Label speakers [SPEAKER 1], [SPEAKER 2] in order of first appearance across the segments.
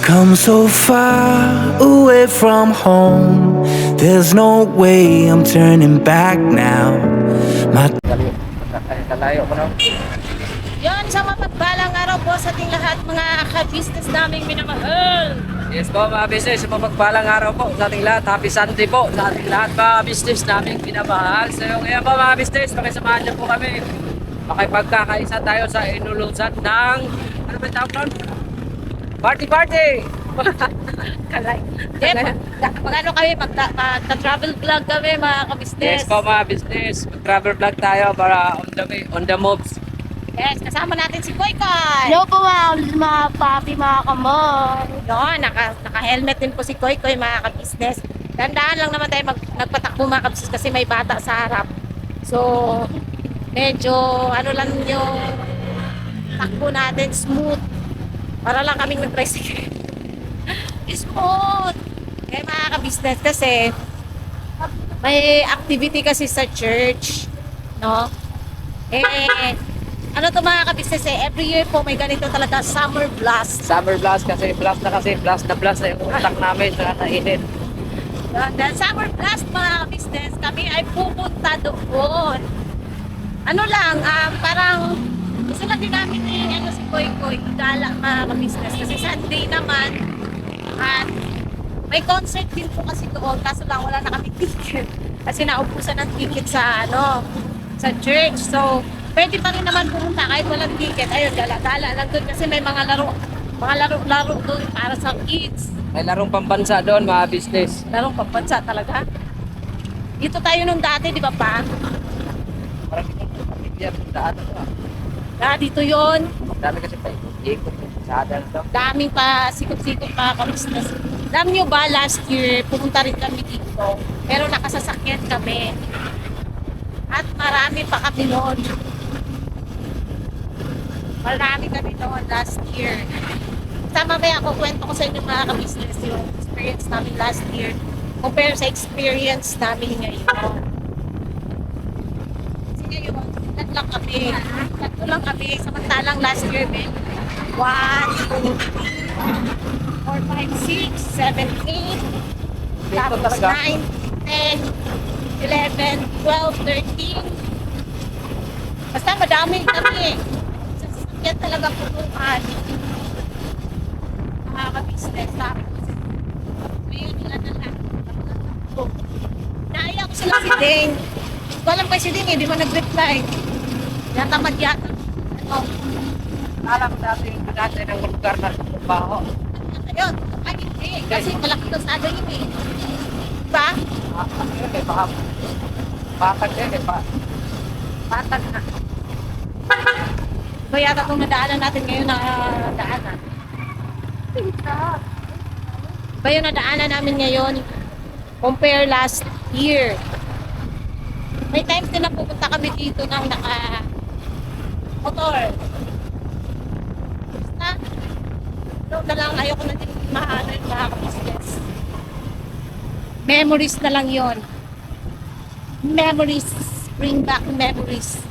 [SPEAKER 1] come so far away from home. There's no way I'm turning back now. My
[SPEAKER 2] Kalayo ko na.
[SPEAKER 3] Yon, sa mapagbalang araw po sa ating lahat mga ka-business naming minamahal.
[SPEAKER 2] Yes po mga business, mapagpalang araw po sa ating lahat. Happy Sunday po sa ating lahat mga business naming pinamahal. So ngayon po mga business, pakisamahan niyo po kami. Makipagkakaisa tayo sa inulusan ng, ano ba yung tawag doon? Party!
[SPEAKER 3] Kalay. Mag-ano kami, magta-travel vlog kami mga ka-business.
[SPEAKER 2] Yes po mga business, mag-travel vlog tayo para on the way, on the moves.
[SPEAKER 3] Yes, kasama natin si Koy Koy.
[SPEAKER 4] Hello po mga papi, mga kamon.
[SPEAKER 3] Yun, naka-helmet din po si Koy Koy mga ka-business. Tandaan lang naman tayo nagpatakbo mga ka-business kasi may bata sa harap. So, medyo ano lang yung takbo natin, smooth. Para lang kaming nag-tricycle. Smooth! Kaya mga ka-business kasi may activity kasi sa church. No? Ano to mga ka-business every year po may ganito talaga summer blast.
[SPEAKER 2] Summer blast kasi, blast na yung utak namin sa kainit.
[SPEAKER 3] Dahil summer blast mga ka-business, kami ay pupunta doon. Ano lang, parang gusto lang din namin si Koy Koy, igala mga ka-business. Kasi Sunday naman, at may concert din po kasi doon, kaso lang wala na kami ticket. Kasi naubusan ng ticket sa sa church. So, pwede pa rin naman pumunta kahit walang ticket. Ayun, gala-gala lang doon kasi may mga laro doon para sa kids.
[SPEAKER 2] May larong pambansa doon mga business.
[SPEAKER 3] Larong pambansa talaga. Dito tayo nung dati, di ba pa?
[SPEAKER 2] Parang hindi ko pamilya ng daan na to.
[SPEAKER 3] Dito yon.
[SPEAKER 2] Dami kasi pa ikot sa adan to.
[SPEAKER 3] Daming pa sikot-sikot mga ka-business. Alam nyo ba, last year, pumunta rin kami dito. Pero nakasasakyan kami. At marami pa kami noon. Marami kami noon last year. Tama ba ako, kwento ko sa inyo mga ka-business yung experience namin last year compare sa experience namin ngayon. Kasi ngayon, tatlo lang kami. Samantalang last year, 1, 2, 3, 4, 5, 6, 7, 8, tapos 9, 10, 11, 12, 13. Basta madami kami. Sa sasakyan talaga putukan. Mga ka-business namin. Ngayon nila na lang. Naaya ko sila si Ding. Walang pa si Ding eh, di mo nag-reply. Yatamad yata.
[SPEAKER 2] Alam natin ng lugar na trabaho.
[SPEAKER 3] Ayun, ay hindi. Kasi malaki to sa yun eh. Diba?
[SPEAKER 2] Bakit
[SPEAKER 3] Patag na. Iba yata itong nadaanan natin ngayon na daanan. Iba yung nadaanan namin ngayon compare last year. May times din na pupunta kami dito ng naka-motor. Basta, doon na lang, ayoko na din mahalo yung mga business. Memories na lang yon. Memories. Bring back memories.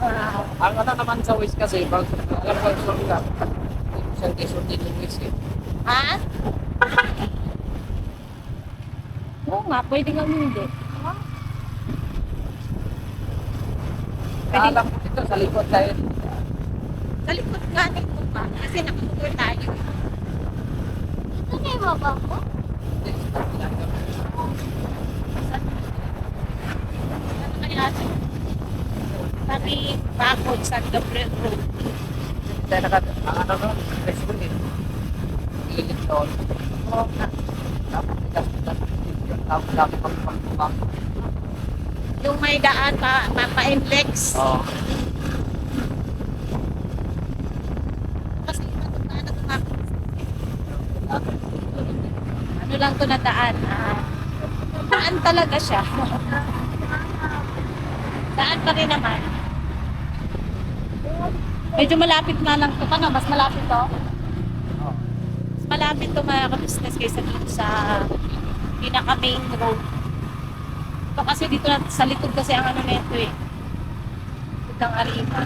[SPEAKER 2] Ang ano naman sa Wish kasi, pag alam ko yung lugar, isang kisunod yung Wish eh.
[SPEAKER 3] Ha? Oo nga, pwede nga hindi. Pwede
[SPEAKER 2] Alam ko dito, sa likod tayo.
[SPEAKER 3] sa likod nga nito pa. Kasi nakamotor tayo.
[SPEAKER 4] Ito na yung baba ko.
[SPEAKER 3] Ano kaya ito? Kami bakod sa Gabriel Road.
[SPEAKER 2] Tayo ano no, festival din. Ilit doon.
[SPEAKER 3] Oo nga.
[SPEAKER 2] Tapos yung dami pang
[SPEAKER 3] Yung may daan pa-index.
[SPEAKER 2] Oo.
[SPEAKER 3] Kasi matundaan na tumakbo. Ano lang to na daan? Daan talaga siya. Daan pa rin naman. Medyo malapit na lang to. Paano? Mas malapit to? Mas malapit to mga ka-business kaysa dito sa pinaka-main road. Ito kasi dito na, sa likod kasi ang ano nito eh. Itang Arriba.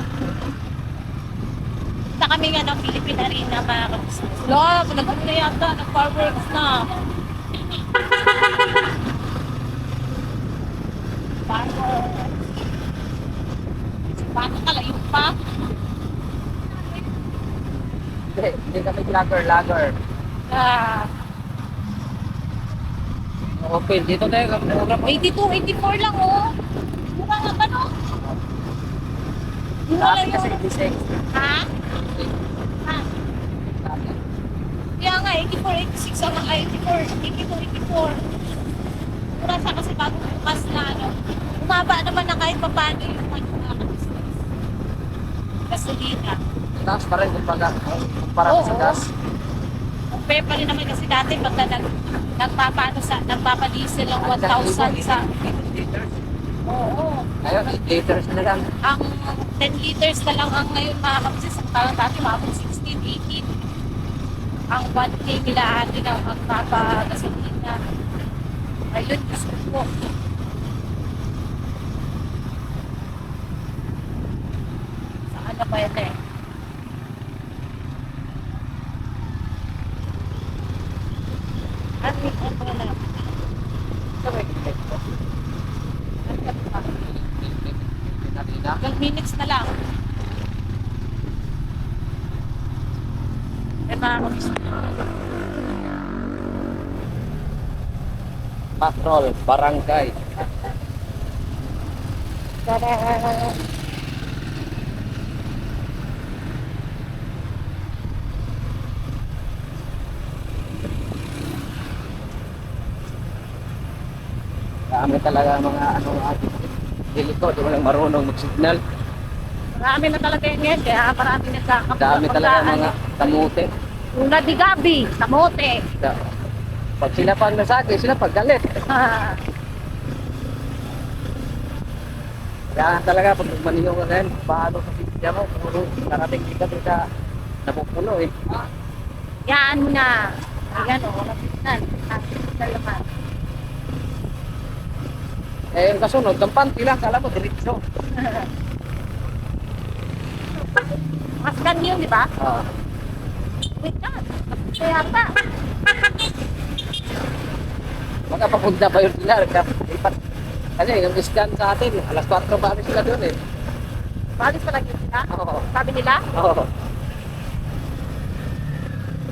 [SPEAKER 3] Punta kami nga ng Philippine Arena mga kabisnes. Love, nag-ano na yata, nag-fireworks na. Fireworks. Paano kalayo pa?
[SPEAKER 2] Hindi kami lager.
[SPEAKER 3] Ah,
[SPEAKER 2] Open, dito tayo. Mura pa.
[SPEAKER 3] 82, 84 lang oh. Mura nga ba no? Mura lang
[SPEAKER 2] Dami kasi
[SPEAKER 3] yun.
[SPEAKER 2] 86.
[SPEAKER 3] Ha? Ha?
[SPEAKER 2] Dami.
[SPEAKER 3] Kaya nga, 84, 86 ang mga 84, 82, 84. Mura siya kasi bago bukas na ano. Umaba naman na kahit pa paano yung mga business. Gasolina.
[SPEAKER 2] Taas pa rin kumpara
[SPEAKER 3] Oo.
[SPEAKER 2] sa gas.
[SPEAKER 3] Compare pa rin naman kasi dati pagka nagpapadiesel ng 1,000 sa...
[SPEAKER 2] liters.
[SPEAKER 3] Oo.
[SPEAKER 2] Ngayon, 8 liters na lang.
[SPEAKER 3] Ang 10 liters na lang ang ngayon mga kapatid. Ang talang dati maabot 16, 18. Ang 1K nila atin ang magpapagasolina. Ayun, gusto ko. Saan na ba yan eh? Ano yung ano na?
[SPEAKER 2] Ito may kilit ko. Kanina.
[SPEAKER 3] 12 minutes na lang. Eh mga kapatid.
[SPEAKER 2] Patrol, barangay.
[SPEAKER 3] Tada!
[SPEAKER 2] Dami talaga mga ano ating diliko, di mo lang marunong mag-signal.
[SPEAKER 3] Marami na talaga yan, kaya marami nagkakapagkaan.
[SPEAKER 2] Dami talaga mga kamote.
[SPEAKER 3] Una di gabi, kamote.
[SPEAKER 2] Pag sila pang nasagi, sila pag galit. Kaya talaga pag maniyo ka rin, paano sa pizza mo, puro narating ka doon sa napupuno eh.
[SPEAKER 3] Yan mo na. Ayan o, napitan. Napitan naman.
[SPEAKER 2] Eh yung kasunod, kampante lang, kala mo diretso.
[SPEAKER 3] Mas ganyan, di ba?
[SPEAKER 2] Ah.
[SPEAKER 3] Wait na. Kaya pa.
[SPEAKER 2] Magkapapunta pa yun sila, lipat. Kasi yung scan sa atin, alas 4 ba sila doon eh.
[SPEAKER 3] Balis pa lang yun sila?
[SPEAKER 2] Oo.
[SPEAKER 3] Sabi nila?
[SPEAKER 2] Oo.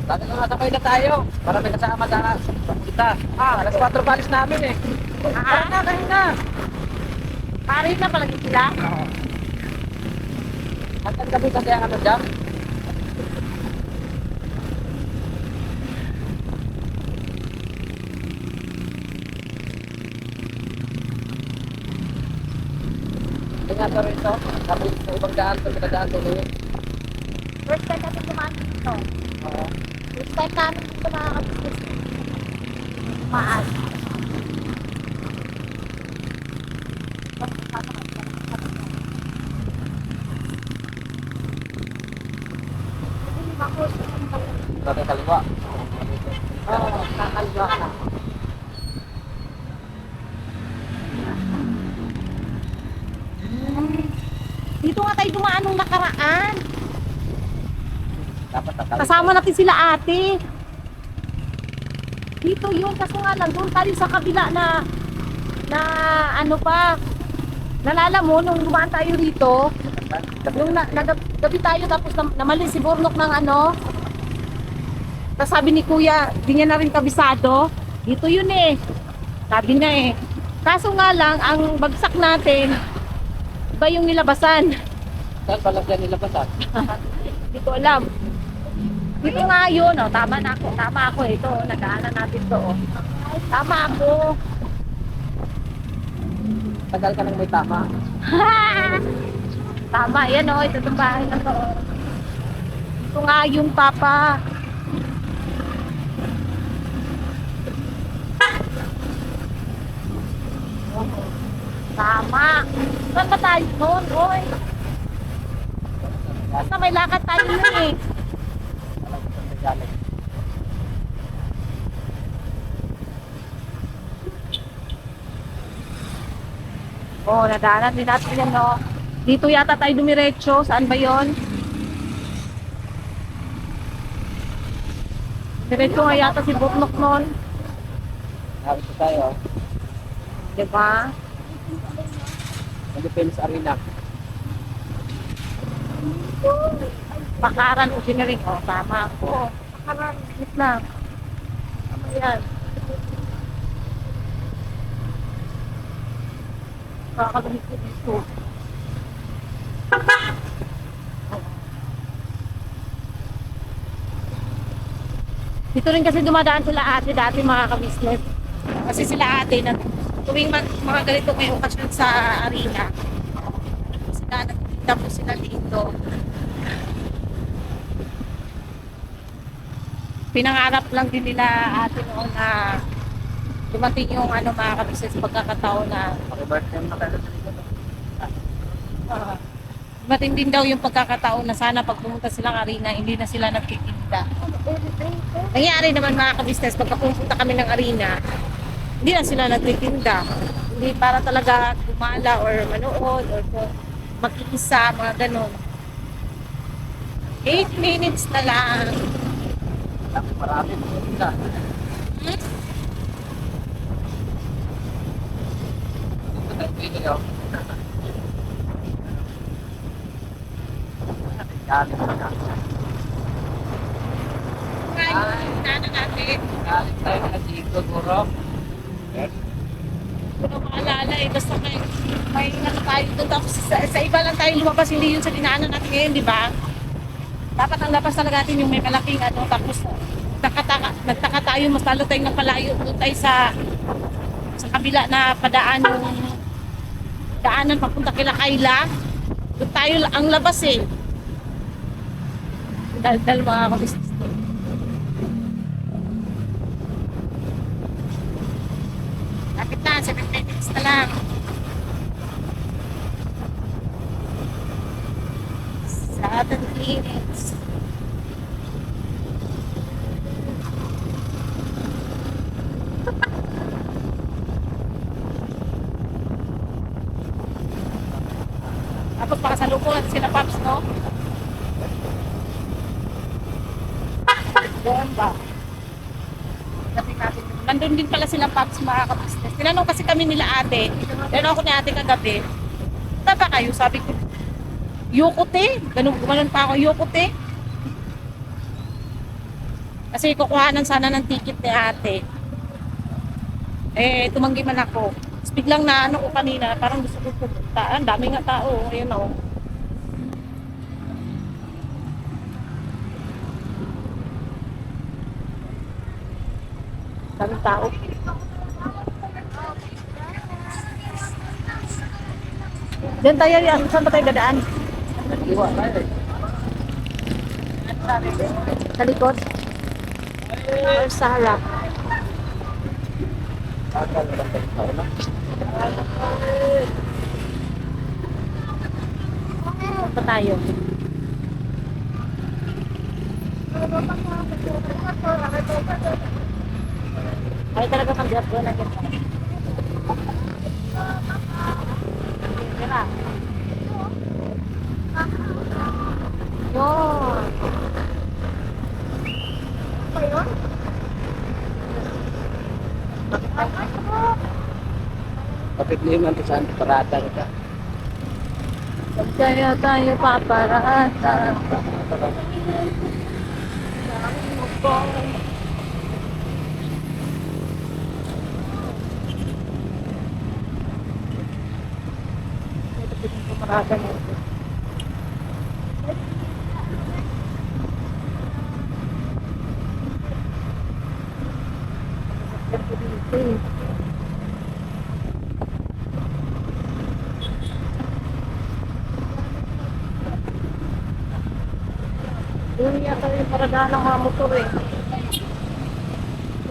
[SPEAKER 2] Sabi ko nasabay na tayo, para may kasama sa papunta. Alas 4 balis namin eh.
[SPEAKER 3] Ah,
[SPEAKER 2] Kain na.
[SPEAKER 3] pare na pala yun sila?
[SPEAKER 2] Oo. Hanggang gabi kasi ang ano dyan. Tingnan ko rin ito. Sabi sa ibang daan ko, pinadaan ko rin.
[SPEAKER 3] First time natin dumaan dito.
[SPEAKER 2] Oo.
[SPEAKER 3] First time namin dito mga kapatid. Maas.
[SPEAKER 2] Sabi kaliwa.
[SPEAKER 3] Oo, kakalwa ka. Dito nga tayo dumaan nung nakaraan.
[SPEAKER 2] Dapat nakaliwa.
[SPEAKER 3] Kasama natin sila ate. Dito yun, kaso nga lang, doon tayo sa kabila na ano pa. Nalala mo, nung dumaan tayo rito, nung gabi tayo tapos namalin si Bornok ng ano. Tapos sabi ni Kuya, di niya na rin kabisado. Dito yun eh. Sabi niya eh. Kaso nga lang, ang bagsak natin, iba yung nilabasan.
[SPEAKER 2] Saan pala dyan nilabasan?
[SPEAKER 3] Hindi ko alam. Dito nga yun, oh, tama na ako. Tama ako eh. Ito, nagdaanan natin to. Oh. Tama ako.
[SPEAKER 2] Tagal ka nang may tama.
[SPEAKER 3] Tama, yan oh. Ito itong bahay na to. Oh. Ito nga yung papa. Tama. Saan ba tayo noon, oy? Basta may lakad tayo nun eh. Oh, nadaanan din natin yan, no? Dito yata tayo dumiretso. Saan ba yon? Diretso nga yata si Buknok noon.
[SPEAKER 2] Nakita tayo.
[SPEAKER 3] Di ba?
[SPEAKER 2] Philippines Arena.
[SPEAKER 3] Pakaran o sinaring. O, tama ako. Pakaran, wait lang. Tama yan. Kakalamit ko dito. Dito rin kasi dumadaan sila ate dati mga ka-business. Kasi sila ate na tuwing mga ganito may okasyon sa arena. Sila nagtitinda po sila dito. Pinangarap lang din nila ate noon na dumating yung mga ka-business pagkakataon na
[SPEAKER 2] Paki-birthday na kayo sa likod.
[SPEAKER 3] dumating din daw yung pagkakataon na sana pag pumunta silang arena hindi na sila nagtitinda. Nangyari naman mga ka-business, pagka pumunta kami ng arena, hindi na sila nagtitinda. Hindi para talaga gumala or manood or magkikisa, mga ganon. 8 minutes na lang.
[SPEAKER 2] Marami pumunta. Video. Galing na.
[SPEAKER 3] Ngayon, na natin.
[SPEAKER 2] Galing tayo na dito, Guro.
[SPEAKER 3] Hindi ko maalala eh. Basta may nasa tayo doon. Tapos sa iba lang tayo lumabas. Hindi yun sa dinaanan natin ngayon, di ba? Dapat ang labas talaga natin yung may malaking Tapos nagtaka tayo. Mas lalo tayong napalayo. Doon tayo sa kabila na padaan yung daanan papunta kila Kayla. Doon tayo ang labas eh. Dal mga kabisnes ko. Lapit na, 7 minutes na lang. Sa 7 minutes. Tapos makasalubungan sila Pops, no? Doon ba? Nandun din pala sila Pops mga ka-business. Tinanong kasi kami nila ate. Tinanong ako ni ate kagabi. Punta ba kayo? Sabi ko, Yukote. Gumanon pa ako, Yukote. Kasi kukuhanan sana ng ticket ni ate. Eh, tumanggi man ako. Tapos biglang na ko kanina, parang gusto ko pupunta. Ang dami nga tao. Ayun o. Daming tao. Diyan tayo, saan ba tayo dadaan?
[SPEAKER 2] Iwa tayo.
[SPEAKER 3] Sa likod? Or sa harap?
[SPEAKER 2] Akal na tayo na.
[SPEAKER 3] Saan pa tayo? Ay talaga mag-drop doon agad. Tira. Yun. Ano yun?
[SPEAKER 2] Kapit liman to saan parata ka.
[SPEAKER 3] Kaya tayo paparata. Parada mo. Yun yata yung paradahan ng mga motor eh.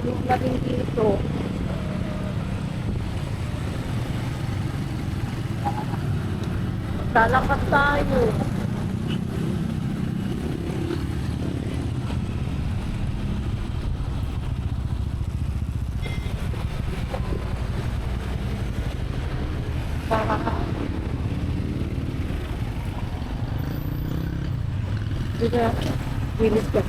[SPEAKER 3] Yung na rin dito. Lalakas tayo. Bilis ka.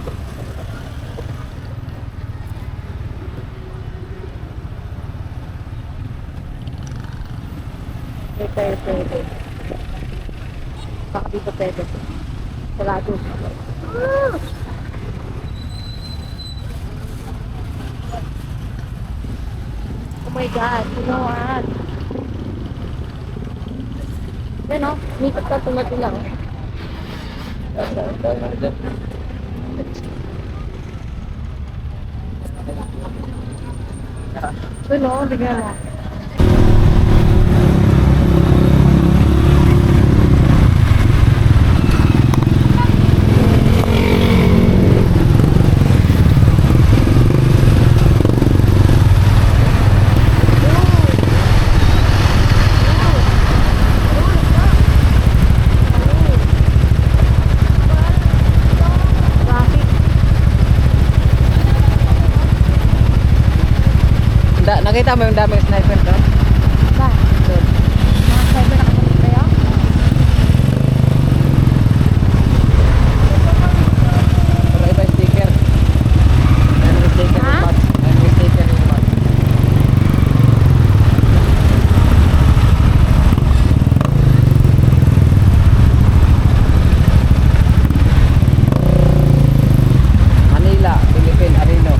[SPEAKER 3] Pwede. Baka dito pwede. Sarado. Oh my God, you know what? Yan o, mikot ka tumati lang. Ano, tignan mo.
[SPEAKER 2] Nakita mo yung daming sniper doon?
[SPEAKER 3] Ba?
[SPEAKER 2] Doon.
[SPEAKER 3] Mga cyber nakapunta kayo?
[SPEAKER 2] Pero iba yung sticker. Ayun yung sticker
[SPEAKER 3] Ha?
[SPEAKER 2] yung box. Ayun yung sticker yung box. Manila, Philippine Arena.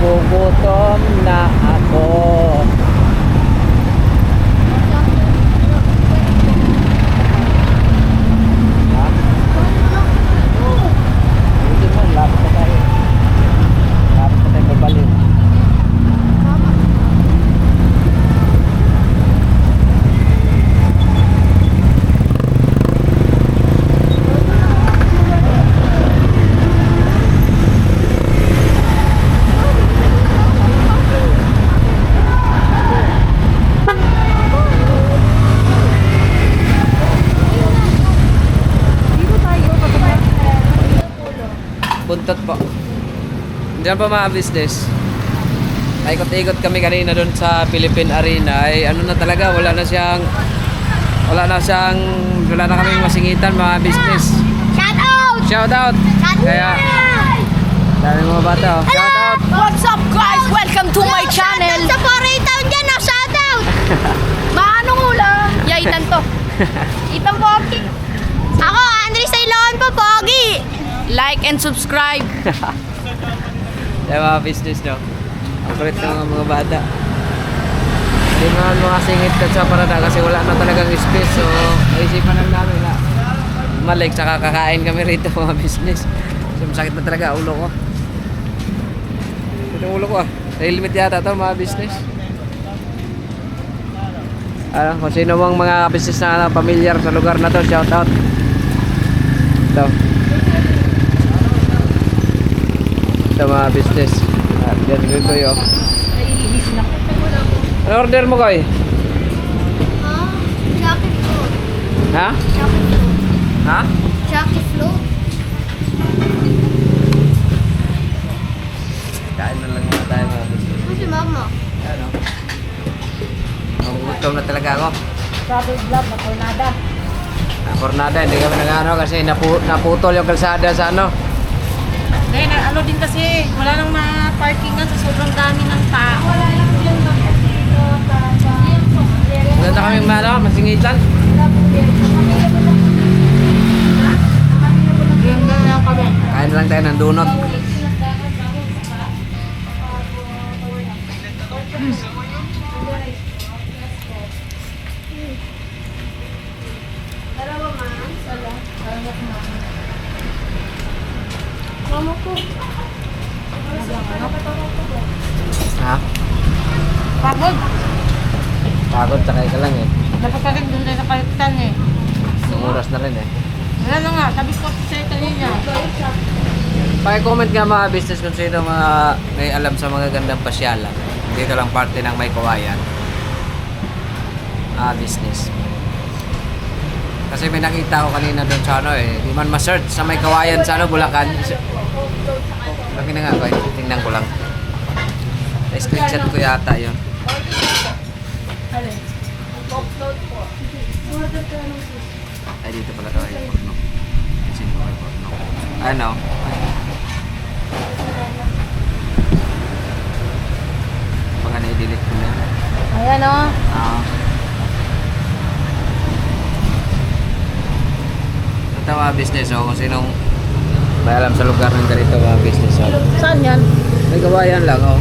[SPEAKER 2] Nagugutom na ako. Ha? Hindi mo, lapit na tayo. Lapit na tayo babalik.
[SPEAKER 3] Dito tayo, katabi.
[SPEAKER 2] Buntot po. Diyan pa mga business. Ikot-ikot kami kanina doon sa Philippine Arena. Ay ano na talaga, wala na kaming masingitan mga business.
[SPEAKER 4] Shout out!
[SPEAKER 2] Shout out! Kaya, dami mga bata oh. Shout out!
[SPEAKER 3] What's up guys? Welcome to my channel!
[SPEAKER 4] Sa Poritown dyan, no? Shout out!
[SPEAKER 3] Maanong ulam? Yaitan to. Itang pogi.
[SPEAKER 4] Ako, Andre Sailon po, Pogi!
[SPEAKER 3] Like and subscribe.
[SPEAKER 2] Kaya mga business no. Ang kulit ng mga bata. Hindi naman mga singit ka sa parada kasi wala na talagang space. So, naisipan lang namin na malik saka kakain kami rito mga business. So, masakit na talaga ulo ko. Ito ulo ko ah. Helmet yata to mga business. Ano, kung sino mang mga business na pamilyar sa lugar na to, shout out. Ito. Ito mga business. Diyan dito yun. Ano order mo koy?
[SPEAKER 4] Chucky float.
[SPEAKER 2] Ha? Ha?
[SPEAKER 4] Chucky float.
[SPEAKER 2] Kain na lang muna tayo mga business.
[SPEAKER 4] Ano si Mama?
[SPEAKER 2] Ano? Magugutom na talaga ako.
[SPEAKER 3] Travel vlog na Tornada.
[SPEAKER 2] Cornada, hindi kami nag-ano kasi naputol yung kalsada sa ano.
[SPEAKER 3] Ngayon, ano din kasi, wala nang ma-parkingan sa sobrang dami ng tao.
[SPEAKER 2] Maganda kaming masingitan. Kain lang tayo ng donut.
[SPEAKER 4] Mama ko.
[SPEAKER 2] Ha?
[SPEAKER 3] Pagod.
[SPEAKER 2] Pagod, sakay ka lang eh.
[SPEAKER 3] Dapat ka rin doon sa kalitan eh.
[SPEAKER 2] Isang oras na rin eh.
[SPEAKER 3] Wala na nga, sabi ko sa kanina.
[SPEAKER 2] Paki-comment nga mga business kung sino mga may alam sa mga gandang pasyalan. Dito lang parte ng May Kawayan. Business. Kasi may nakita ko kanina doon sa ano eh. Di man ma-search sa may kawayan sa ano, Bulacan. Laki na nga ko eh. Tingnan ko lang. Na-screenshot ko yata yun. Ay, dito pala tayo. Porno. Kasi mo kay Porno. Ano? Baka na-delete ko na.
[SPEAKER 3] Ayan o.
[SPEAKER 2] Ito mga business o kung sinong may alam sa lugar ng ganito mga business o.
[SPEAKER 3] Saan yan?
[SPEAKER 2] May kawayan lang o.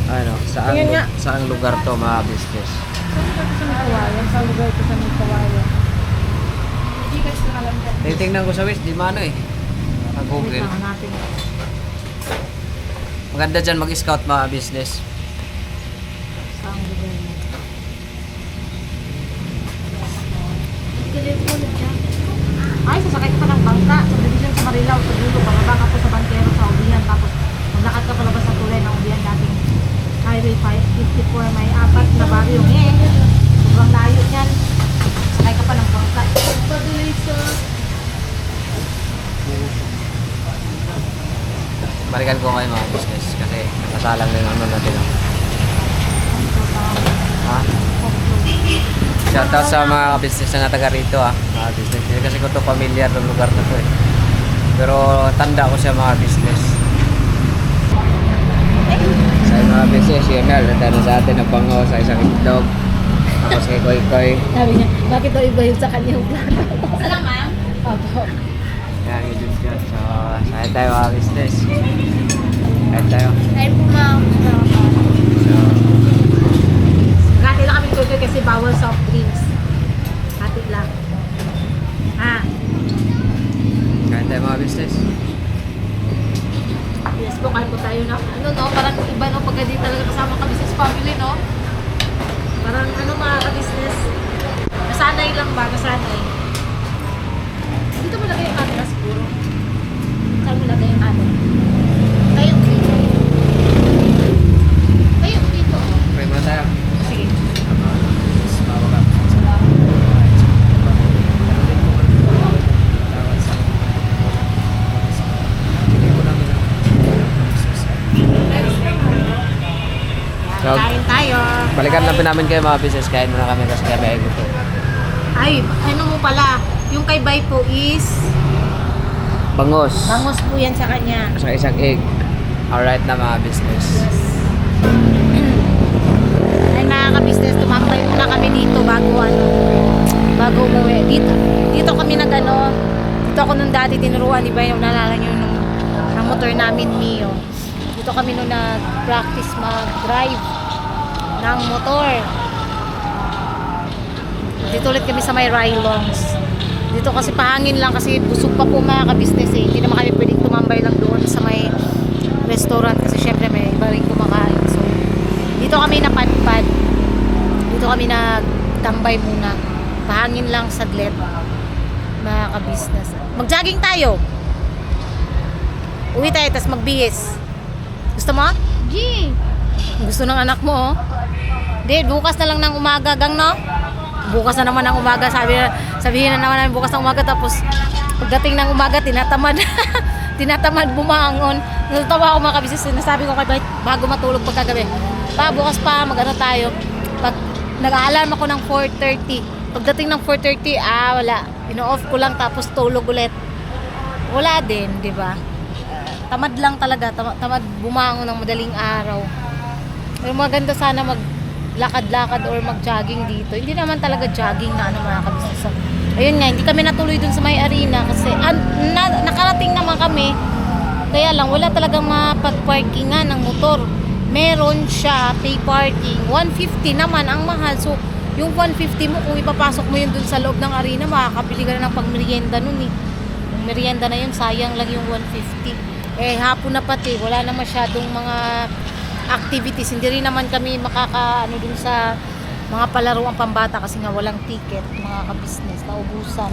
[SPEAKER 2] Ano,
[SPEAKER 3] Tingnan nga.
[SPEAKER 2] saan lugar to mga business.
[SPEAKER 3] Sa lugar ko sa may kawayan.
[SPEAKER 2] Titingnan ko sa Wish, di mano eh. Google.
[SPEAKER 3] natin.
[SPEAKER 2] Maganda dyan mag-scout mga business.
[SPEAKER 3] Saan lugar mo? Ay, sasakay ka pa ng bangka sa division sa Marilao, sa dulo, pababa ka po sa Bantero sa Ubihan, tapos maglakad ka palabas sa tulay ng Ubihan dating Highway 554, may 4 na baryo. Sobrang layo niyan. Sakay ka pa ng bangka.
[SPEAKER 2] Balikan ko kayo mga business kasi nakasalang na yung ano natin. Ha? Shoutout sa mga business na taga rito mga business. Kasi ko to familiar ng lugar na to eh. Pero tanda ko siya mga business. Sa mga business, yun nga, natano sa atin ang bango sa isang itlog. Tapos kay Koy Koy.
[SPEAKER 3] Sabi niya, bakit daw iba yun sa kanyang plano? Alam ma'am? Opo.
[SPEAKER 2] Kaya yun dyan. So, saan tayo mga business? Saan tayo?
[SPEAKER 4] Ay po ma'am.
[SPEAKER 2] So,
[SPEAKER 3] Hati lang kami tuloy kasi bawal soft drinks. Hati lang. Ha?
[SPEAKER 2] saan tayo mga business?
[SPEAKER 3] Yes po, kain po tayo na. Ano no, parang iba no, pagka di talaga kasama ka business family no. Parang ano mga ka-business. Nasanay lang ba? Nasanay. Dito mo lagay yung camera siguro. Saan mo lagay yung camera? Tayo dito. Tayo dito.
[SPEAKER 2] Pray muna tayo.
[SPEAKER 3] Sige.
[SPEAKER 2] So,
[SPEAKER 3] Kain tayo.
[SPEAKER 2] balikan lang namin kayo mga business. Kain muna kami kasi kami ay gusto.
[SPEAKER 3] Ay, ano mo pala, yung kay Bay po is
[SPEAKER 2] Bangos.
[SPEAKER 3] bangos po yan sa kanya.
[SPEAKER 2] Sa isang egg. Alright na mga business.
[SPEAKER 3] Ay mga ka-business, tumambay muna kami dito bago umuwi. Dito kami dito ako nung dati tinuruan ni Bay, nalala nyo ng motor namin, Mio. Dito kami nung nag-practice mag-drive ng motor. Dito ulit kami sa may Rylongs. Dito kasi pahangin lang kasi busog pa po mga ka-business eh. Hindi naman kami pwedeng tumambay lang doon sa may restaurant kasi syempre may iba rin kumakain. So, dito kami napadpad. Dito kami nagtambay muna. Pahangin lang saglit mga ka-business. Mag-jogging tayo. Uwi tayo, tapos magbihis. Gusto mo?
[SPEAKER 4] G!
[SPEAKER 3] Gusto ng anak mo, oh. Di, bukas na lang ng umaga, gang, no? Bukas na naman ng umaga, sabihin na naman namin bukas ng umaga, tapos pagdating ng umaga, tinatamad bumangon. Natawa ako mga kabisnes, sinasabi ko kay Bait, bago matulog pagkagabi. Bukas pa, mag-ano tayo. Pag nag-aalarm ako ng 4:30, pagdating ng 4:30, wala. Ino-off ko lang, tapos tulog ulit. Wala din, di ba? Tamad lang talaga, tamad bumangon ng madaling araw. Pero maganda sana maglakad-lakad or mag-jogging dito. Hindi naman talaga jogging na mga kabisnes. Ayun nga, hindi kami natuloy dun sa may arena kasi nakarating naman kami. Kaya lang, wala talagang mapag-parkingan ng motor. Meron siya, pay parking. 150 naman ang mahal. So, yung 150 mo, kung ipapasok mo yun dun sa loob ng arena, makakabili ka na ng pang-merienda nun eh. Yung merienda na yun, sayang lang yung 150. Hapon na pati, wala na masyadong mga activities. Hindi rin naman kami dun sa mga palaruang pambata kasi nga walang ticket, mga ka-business, naubusan.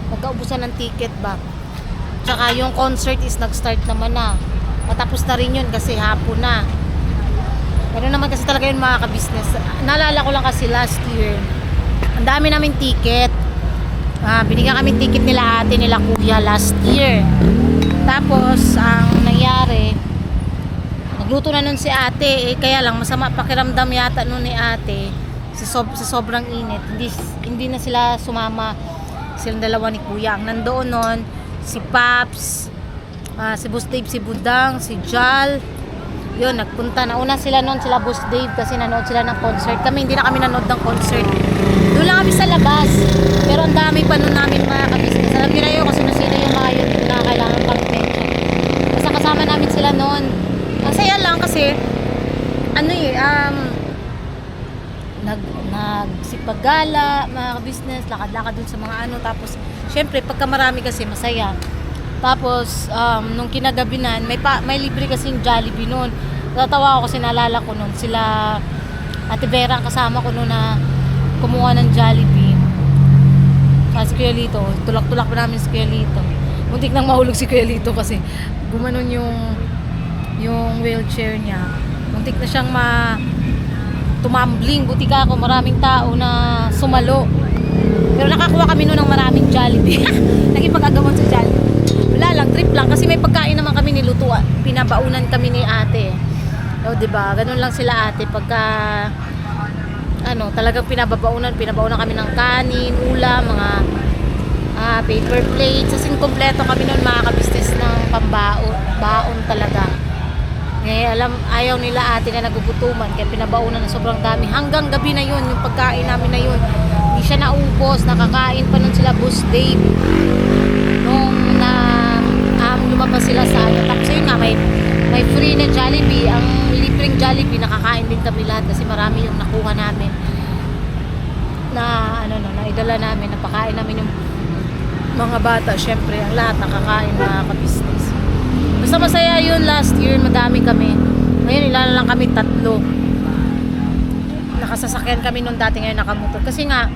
[SPEAKER 3] Nagkaubusan ng ticket ba? Tsaka yung concert is nag-start naman na. Matapos na rin yun kasi hapon na. Pero naman kasi talaga yun mga ka-business. Naalala ko lang kasi last year, ang dami namin ticket. Binigyan kami ticket nila ate nila kuya last year. Tapos ang nangyari, nagluto na nun si ate, kaya lang masama pakiramdam yata nun ni ate sa sobrang init. Hindi na sila sumama, silang dalawa ni kuya. Ang nandoon nun si Paps, si Boss Dave, si Budang, si Jal. Yun, nagpunta. Nauna sila noon, sila Boss Dave, kasi nanood sila ng concert. Kami, hindi na kami nanood ng concert. Doon lang kami sa labas. Pero ang dami pa noon namin mga kabisnes. Alam niyo na yun, kasi sino yung mga yun na kailangan pang mention. Basta kasama namin sila noon. Ang saya lang kasi, nagsipaggala, mga kabisnes, lakad-lakad dun sa mga tapos, syempre, pagka marami kasi, masaya. Tapos, nung kinagabi na, may libre kasing Jollibee noon. Tatawa ako kasi naalala ko noon. Sila, Ate Vera ang kasama ko noon na kumuha ng Jollibee. Si Kuya Lito, tulak-tulak pa namin si Kuya Lito. Muntik nang mahulog si Kuya Lito kasi gumanon yung wheelchair niya. Muntik na siyang tumambling. Buti ka ako, maraming tao na sumalo. Pero nakakuha kami noon ng maraming Jollibee. Nagipag-agamon sa Jollibee. Wala lang, trip lang kasi may pagkain naman kami nilutuan. Pinabaunan kami ni ate. O, diba? Ganun lang sila ate pagka talagang pinabaunan kami ng kanin, ulam, mga paper plates. As in, kompleto kami noon mga kabisnes ng baon talaga. Ngayon, ayaw nila ate na nagugutuman kaya pinabaunan na sobrang dami. Hanggang gabi na yun, yung pagkain namin na yun. Hindi siya naubos, nakakain pa nun sila Boss Dave. Nung lumabas sila sa tapos yun nga, may free na Jollibee. Ang libreng Jollibee, nakakain din kami lahat kasi marami yung nakuha namin na naidala namin, napakain namin yung mga bata. Syempre, ang lahat nakakain mga ka-business. Basta masaya yun last year, madami kami. Ngayon, ilan lang kami, 3. Nakasasakyan kami nung dati, ngayon nakamotor. Kasi nga,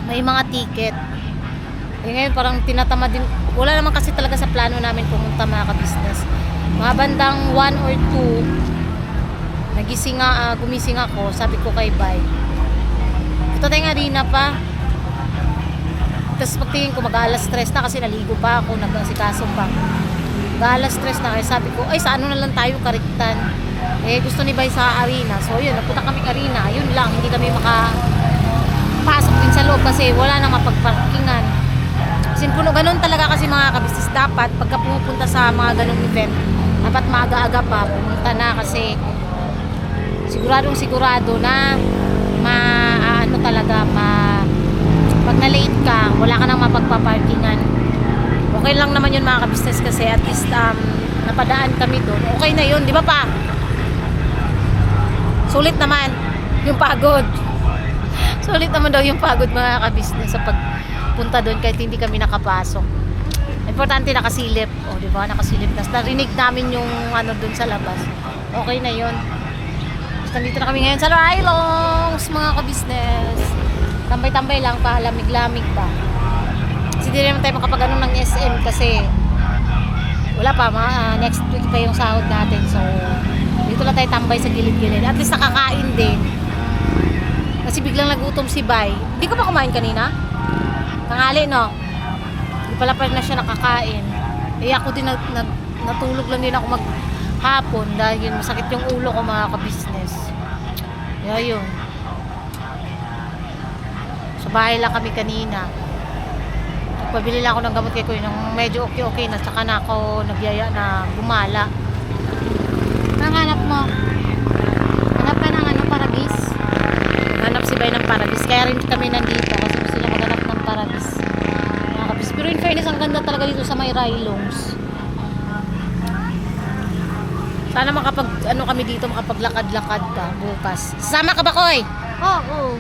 [SPEAKER 3] may mga ticket. Ngayon parang tinatama din. Wala naman kasi talaga sa plano namin pumunta mga ka-business. Mga bandang 1 or 2, gumising ako. Sabi ko kay Bay, ito tayong arena pa. Tapos pagtingin ko mag-alas 3 na kasi naligo pa ako, nag-asikaso pa. Mag-alas 3 na, kaya sabi ko, sa na lang tayo, Kariktan. Gusto ni Bay sa arena. So yun, napunta kami arena. Yun lang, hindi kami makapasok din sa loob kasi wala nang mapagparkingan. Puno, ganun talaga kasi mga kabisnes. Dapat pagka pumupunta sa mga ganung event, dapat maaga-aga pa pumunta na kasi sigurado na pag na-late ka, wala ka nang mapagpaparkingan. Okay lang naman yun mga kabisnes kasi at least napadaan kami doon. Okay na yun, di ba pa? Sulit naman yung pagod. Sulit naman daw yung pagod mga kabisnes sa pagpunta doon kahit hindi kami nakapasok. Importante nakasilip. O, di ba? Nakasilip. Tapos narinig namin yung doon sa labas. Okay na yun. Tapos nandito na kami ngayon sa Rylongs, mga kabisnes. Tambay-tambay lang pa, lamig-lamig pa. Kasi di naman tayo makapag ng SM kasi wala pa, next week pa yung sahod natin. So, dito lang tayo tambay sa gilid-gilid. At least nakakain din. Kasi biglang nagutom si Bay. Hindi ka pa kumain kanina? Tanghali, no? Hindi pala na siya nakakain. Ako din natulog lang din ako maghapon dahil masakit yung ulo ko mga ka-business. Yun. Sa bahay lang kami kanina. Nagpabili lang ako ng gamot kay Kuya nang medyo okay na. Tsaka na ako nagyaya na gumala. Anong hanap mo? Hanap ka ng paragis? Hanap si Bay ng paragis. Kaya rin kami nandito kasi gusto niya maghanap ng paragis. Pero in fairness, ang ganda talaga dito sa may Rylongs. Sana kami dito, makapaglakad-lakad ka bukas. Sasama ka ba, Koy?
[SPEAKER 4] Oo.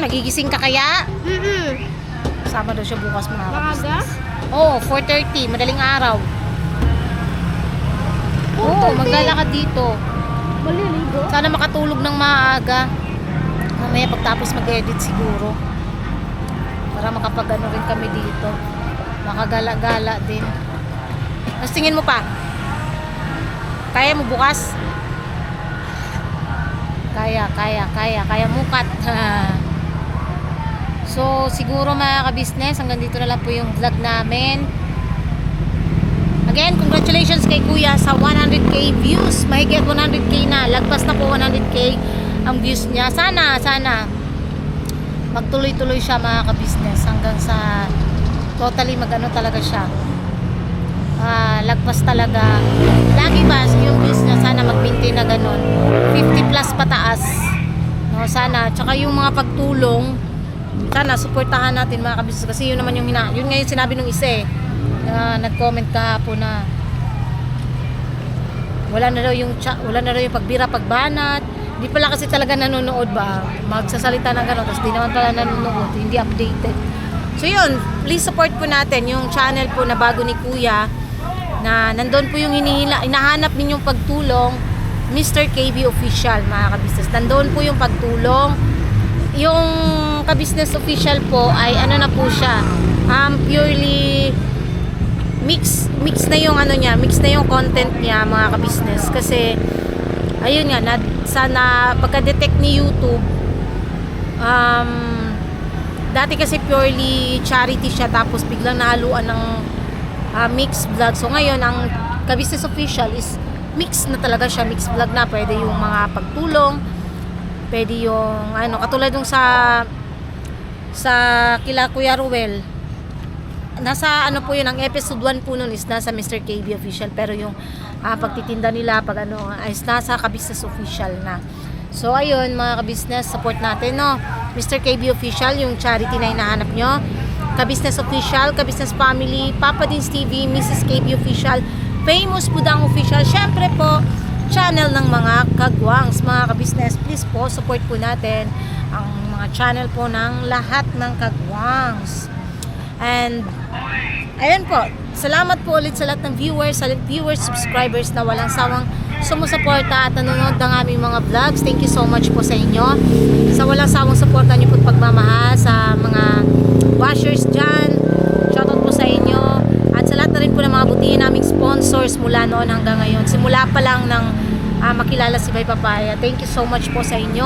[SPEAKER 3] Nagigising ka kaya? Sama daw siya bukas mga kabisnes. Oo, 4:30, madaling araw. Oo, maglalakad dito.
[SPEAKER 4] Maliligo.
[SPEAKER 3] Sana makatulog ng maaga. Mamaya pagtapos mag-edit siguro. Para rin kami dito. Makagala-gala din. Tapos tingin mo pa. Kaya mo bukas? Kaya mukat.
[SPEAKER 5] So, siguro mga ka-business, hanggang dito na lang po yung vlog namin. Again, congratulations kay Kuya sa 100k views. Mahigit 100k na. Lagpas na po 100k ang views niya. Sana magtuloy-tuloy siya mga ka-business hanggang sa totally magano talaga siya. Lagpas talaga. Lagi ba yung views niya sana mag-maintain na ganun. 50 plus pataas. No, sana. Tsaka yung mga pagtulong, sana suportahan natin mga ka-business kasi yun naman yung yun nga yung sinabi nung isa nag-comment kahapon na wala na raw yung pagbira pagbanat. Hindi pala kasi talaga nanonood ba magsasalita ng gano'n tapos di naman pala nanonood, hindi updated. So yun, please support po natin yung channel po na bago ni Kuya na nandun po yung hinahanap ninyong pagtulong, Mr. KB Official mga ka-business. Nandun po yung pagtulong. Yung ka-business official po ay ano na po siya, purely mix na yung mix na yung content niya mga ka-business kasi ayun nga sana pagka-detect ni YouTube dati kasi purely charity siya tapos biglang nahaluan ng mix vlog. So ngayon ang ka-business official is mix na talaga siya, mix vlog na. Pwede yung mga pagtulong, pwede yung katulad yung sa kila Kuya Ruel. Nasa po yun, ang episode 1 po nun is nasa Mr. KB Official, pero yung pagtitinda nila pag is nasa ka-business official na. So ayun mga ka-business, support natin Mr. KB Official, yung charity na hinahanap nyo, ka-business official, ka-business family, Papa Dins TV, Mrs. KB Official, Famous Budang Official, syempre po channel ng mga kagwangs mga ka-business. Please po support po natin ang mga channel po ng lahat ng kagwangs. And ayun po, salamat po ulit sa lahat ng viewers, subscribers na walang sawang sumusuporta at nanonood ng aming mga vlogs. Thank you so much po sa inyo. Sa walang sawang suporta niyo po at pagmamahal sa mga washers dyan. Shoutout po sa inyo. At sa lahat na rin po ng mga butihin naming sponsors mula noon hanggang ngayon. Simula pa lang ng makilala si Bay Papaya. Thank you so much po sa inyo.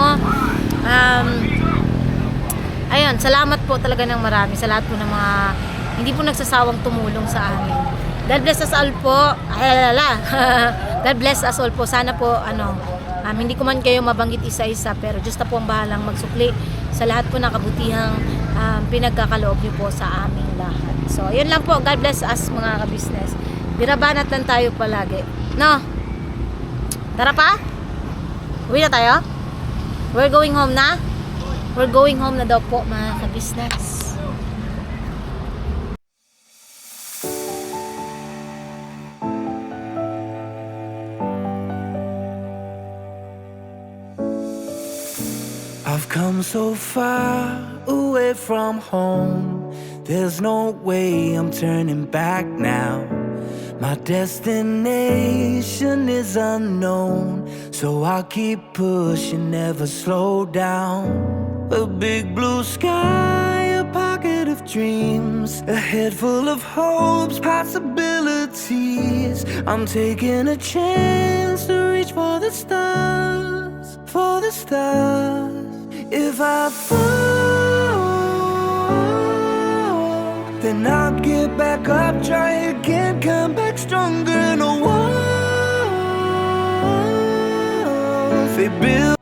[SPEAKER 5] Ayun, salamat po talaga ng marami sa lahat po ng mga hindi po nagsasawang tumulong sa amin. God bless us all po. God bless us all po. Sana po hindi ko man kayo mabanggit isa-isa, pero Diyos na po ang bahalang magsukli sa lahat po ng kabutihang pinagkakaloob niyo po sa aming lahat. So, ayun lang po. God bless us mga ka-business. Birabanat lang tayo palagi. No? Tara pa? Uwi na tayo? We're going home na? We're going home na daw po mga ka-business.
[SPEAKER 1] I've come so far away from home. There's no way I'm turning back now. My destination is unknown, so I'll keep pushing, never slow down. A big blue sky, a pocket of dreams, a head full of hopes, possibilities. I'm taking a chance to reach for the stars, for the stars. If I fall, then I'll get back up, try again, come back stronger. No walls they build.